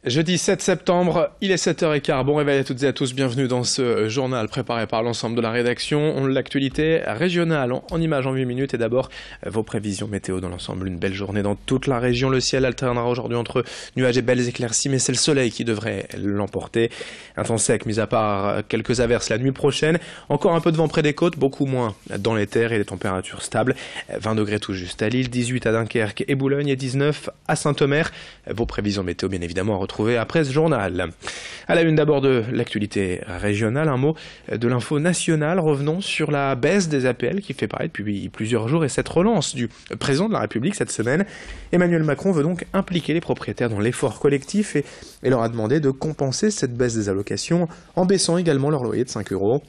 Jeudi 7 septembre, il est 7h15. Bon réveil à toutes et à tous. Bienvenue dans ce journal préparé par l'ensemble de la rédaction. L'actualité régionale en images en 8 minutes. Et d'abord, vos prévisions météo dans l'ensemble. Une belle journée dans toute la région. Le ciel alternera aujourd'hui entre nuages et belles éclaircies, mais c'est le soleil qui devrait l'emporter. Un temps sec, mis à part quelques averses la nuit prochaine. Encore un peu de vent près des côtes, beaucoup moins dans les terres et des températures stables. 20 degrés tout juste à Lille, 18 à Dunkerque et Boulogne et 19 à Saint-Omer. Vos prévisions météo, bien évidemment, à retrouver après ce journal. À la une d'abord de l'actualité régionale, un mot de l'info nationale. Revenons sur la baisse des APL qui fait parler depuis plusieurs jours et cette relance du président de la République cette semaine. Emmanuel Macron veut donc impliquer les propriétaires dans l'effort collectif et leur a demandé de compenser cette baisse des allocations en baissant également leur loyer de 5 €.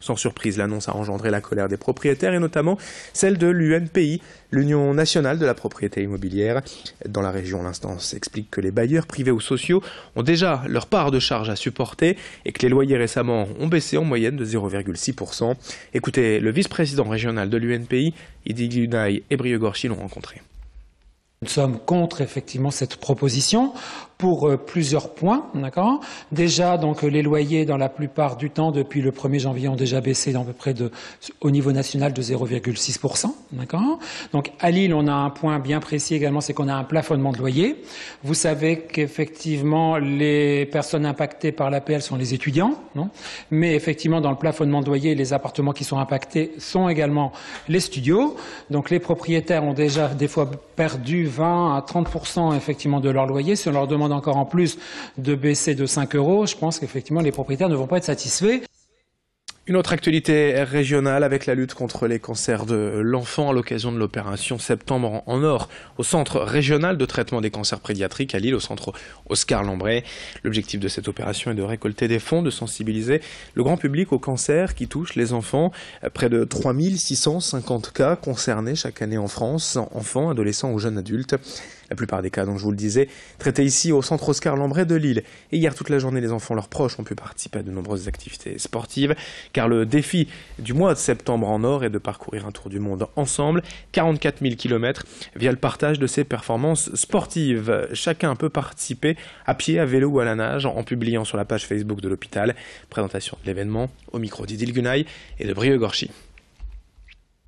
Sans surprise, l'annonce a engendré la colère des propriétaires et notamment celle de l'UNPI, l'Union nationale de la propriété immobilière. Dans la région, l'instance explique que les bailleurs privés ou sociaux ont déjà leur part de charge à supporter et que les loyers récemment ont baissé en moyenne de 0,6%. Écoutez, le vice-président régional de l'UNPI, Idil Gunay et Brieux Gorchy l'ont rencontré. Nous sommes contre effectivement cette proposition pour plusieurs points, d'accord. Déjà, donc les loyers dans la plupart du temps depuis le 1er janvier ont déjà baissé d'à peu près au niveau national de 0,6%, d'accord. Donc à Lille, on a un point bien précis également, c'est qu'on a un plafonnement de loyer. Vous savez qu'effectivement les personnes impactées par l'APL sont les étudiants, non. Mais effectivement dans le plafonnement de loyer, les appartements qui sont impactés sont également les studios. Donc les propriétaires ont déjà des fois perdu 20 à 30% effectivement de leur loyer. Si on leur demande encore en plus de baisser de 5 €, je pense qu'effectivement les propriétaires ne vont pas être satisfaits. Une autre actualité régionale avec la lutte contre les cancers de l'enfant à l'occasion de l'opération Septembre en Or au centre régional de traitement des cancers pédiatriques à Lille, au centre Oscar Lambret. L'objectif de cette opération est de récolter des fonds, de sensibiliser le grand public aux cancers qui touchent les enfants. Près de 3650 cas concernés chaque année en France, enfants, adolescents ou jeunes adultes. La plupart des cas, donc je vous le disais, traités ici au centre Oscar Lambret de Lille. Et hier, toute la journée, les enfants, leurs proches ont pu participer à de nombreuses activités sportives, car le défi du mois de septembre en Or est de parcourir un tour du monde ensemble, 44 000 km, via le partage de ses performances sportives. Chacun peut participer à pied, à vélo ou à la nage en publiant sur la page Facebook de l'hôpital. Présentation de l'événement au micro d'Idil Gunay et de Brieux Gorchy.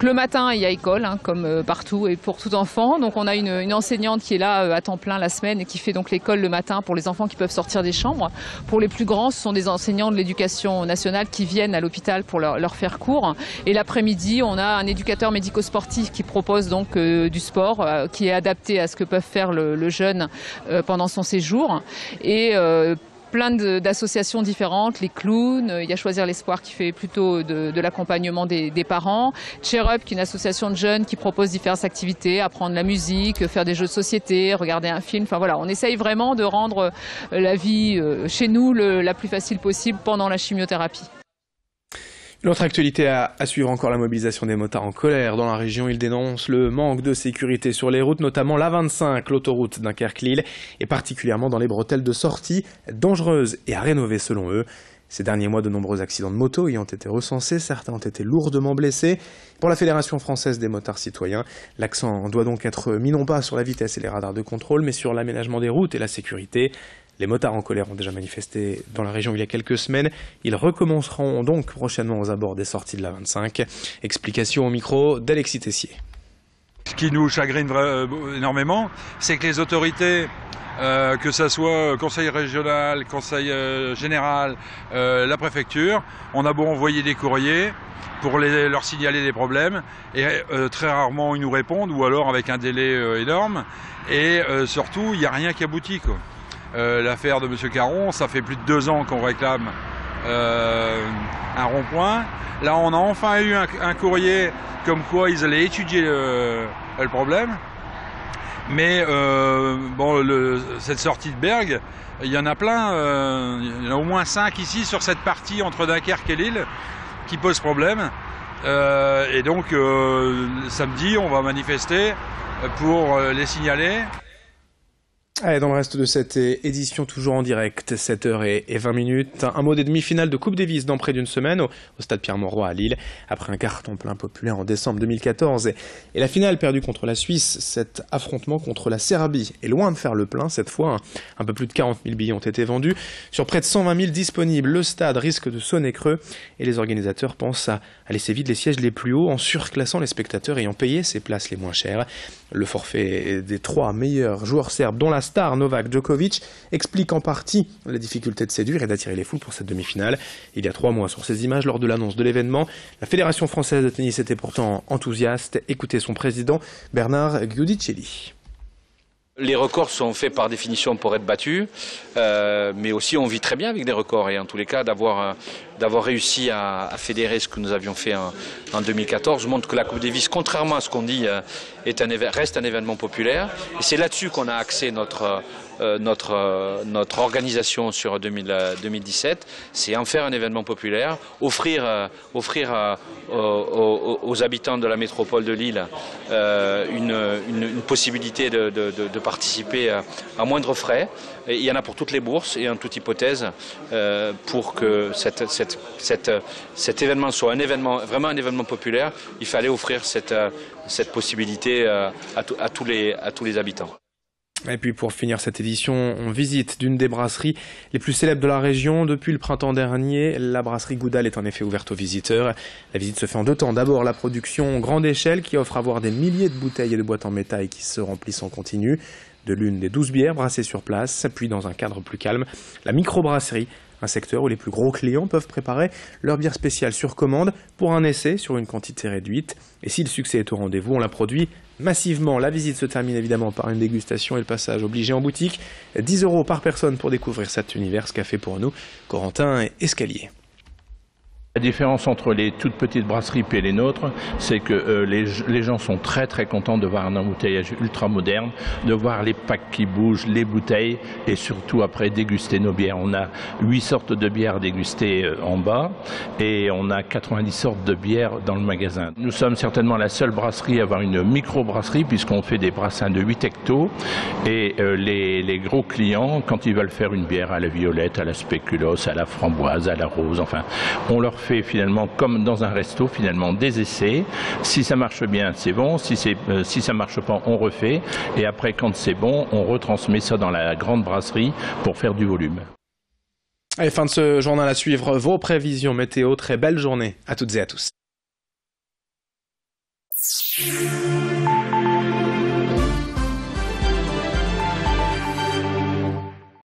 Le matin, il y a école, comme partout et pour tout enfant. Donc on a une enseignante qui est là à temps plein la semaine et qui fait donc l'école le matin pour les enfants qui peuvent sortir des chambres. Pour les plus grands, ce sont des enseignants de l'éducation nationale qui viennent à l'hôpital pour leur faire cours. Et l'après-midi, on a un éducateur médico-sportif qui propose donc du sport qui est adapté à ce que peuvent faire le jeune pendant son séjour. Et plein d'associations différentes, les clowns, il y a Choisir l'Espoir qui fait plutôt de l'accompagnement des parents, Cheer Up qui est une association de jeunes qui propose différentes activités, apprendre la musique, faire des jeux de société, regarder un film, enfin voilà, on essaye vraiment de rendre la vie chez nous la plus facile possible pendant la chimiothérapie. L'autre actualité à suivre encore, la mobilisation des motards en colère. Dans la région, ils dénoncent le manque de sécurité sur les routes, notamment l'A25, l'autoroute Dunkerque-Lille, et particulièrement dans les bretelles de sortie, dangereuses et à rénover selon eux. Ces derniers mois, de nombreux accidents de moto y ont été recensés, certains ont été lourdement blessés. Pour la Fédération française des motards citoyens, l'accent doit donc être mis non pas sur la vitesse et les radars de contrôle, mais sur l'aménagement des routes et la sécurité. Les motards en colère ont déjà manifesté dans la région il y a quelques semaines. Ils recommenceront donc prochainement aux abords des sorties de l'A25. Explication au micro d'Alexis Tessier. Ce qui nous chagrine énormément, c'est que les autorités, que ce soit conseil régional, conseil général, la préfecture, on a beau envoyer des courriers pour leur signaler des problèmes et très rarement ils nous répondent ou alors avec un délai énorme et surtout il n'y a rien qui aboutit, quoi. L'affaire de M. Caron, ça fait plus de 2 ans qu'on réclame un rond-point. Là, on a enfin eu un courrier comme quoi ils allaient étudier le problème. Mais cette sortie de Bergue, il y en a plein, il y en a au moins 5 ici sur cette partie entre Dunkerque et Lille qui pose problème. Et donc, samedi, on va manifester pour les signaler. Allez, dans le reste de cette édition, toujours en direct, 7h20. Un mot des demi-finales de Coupe Davis dans près d'une semaine au stade Pierre-Mauroy à Lille. Après un carton plein populaire en décembre 2014 et la finale perdue contre la Suisse, cet affrontement contre la Serbie est loin de faire le plein. Cette fois, un peu plus de 40 000 billets ont été vendus. Sur près de 120 000 disponibles, le stade risque de sonner creux et les organisateurs pensent à laisser vide les sièges les plus hauts en surclassant les spectateurs ayant payé ces places les moins chères. Le forfait des 3 meilleurs joueurs serbes, dont la star Novak Djokovic, explique en partie la difficulté de séduire et d'attirer les foules pour cette demi-finale. Il y a 3 mois, sur ces images, lors de l'annonce de l'événement, la Fédération française de tennis était pourtant enthousiaste. Écoutez son président, Bernard Giudicelli. Les records sont faits par définition pour être battus, mais aussi on vit très bien avec des records. Et en tous les cas, d'avoir réussi à fédérer ce que nous avions fait en 2014 montre que la Coupe Davis, contrairement à ce qu'on dit, reste un événement populaire. Et c'est là-dessus qu'on a axé notre organisation sur 2017, c'est en faire un événement populaire, offrir aux habitants de la métropole de Lille une possibilité de participer à moindre frais. Et il y en a pour toutes les bourses et en toute hypothèse pour que cet événement soit vraiment un événement populaire, il fallait offrir cette possibilité à tous les habitants. Et puis pour finir cette édition, on visite d'une des brasseries les plus célèbres de la région. Depuis le printemps dernier, la brasserie Goudal est en effet ouverte aux visiteurs. La visite se fait en 2 temps. D'abord la production grande échelle qui offre à voir des milliers de bouteilles et de boîtes en métal qui se remplissent en continu de l'une des 12 bières brassées sur place, puis dans un cadre plus calme, la microbrasserie, un secteur où les plus gros clients peuvent préparer leur bière spéciale sur commande pour un essai sur une quantité réduite. Et si le succès est au rendez-vous, on la produit massivement. La visite se termine évidemment par une dégustation et le passage obligé en boutique. 10 € par personne pour découvrir cet univers, ce qu'a fait pour nous Corentin Escalier. La différence entre les toutes petites brasseries et les nôtres, c'est que les gens sont très très contents de voir un embouteillage ultra moderne, de voir les packs qui bougent, les bouteilles et surtout après déguster nos bières. On a 8 sortes de bières dégustées en bas et on a 90 sortes de bières dans le magasin. Nous sommes certainement la seule brasserie à avoir une micro-brasserie puisqu'on fait des brassins de 8 hectos et les gros clients, quand ils veulent faire une bière à la violette, à la spéculoos, à la framboise, à la rose, enfin, on leur fait finalement comme dans un resto finalement des essais. Si ça marche bien, c'est bon. Si ça marche pas, on refait. Et après, quand c'est bon, on retransmet ça dans la grande brasserie pour faire du volume. Allez, fin de ce journal à suivre. Vos prévisions météo. Très belle journée à toutes et à tous.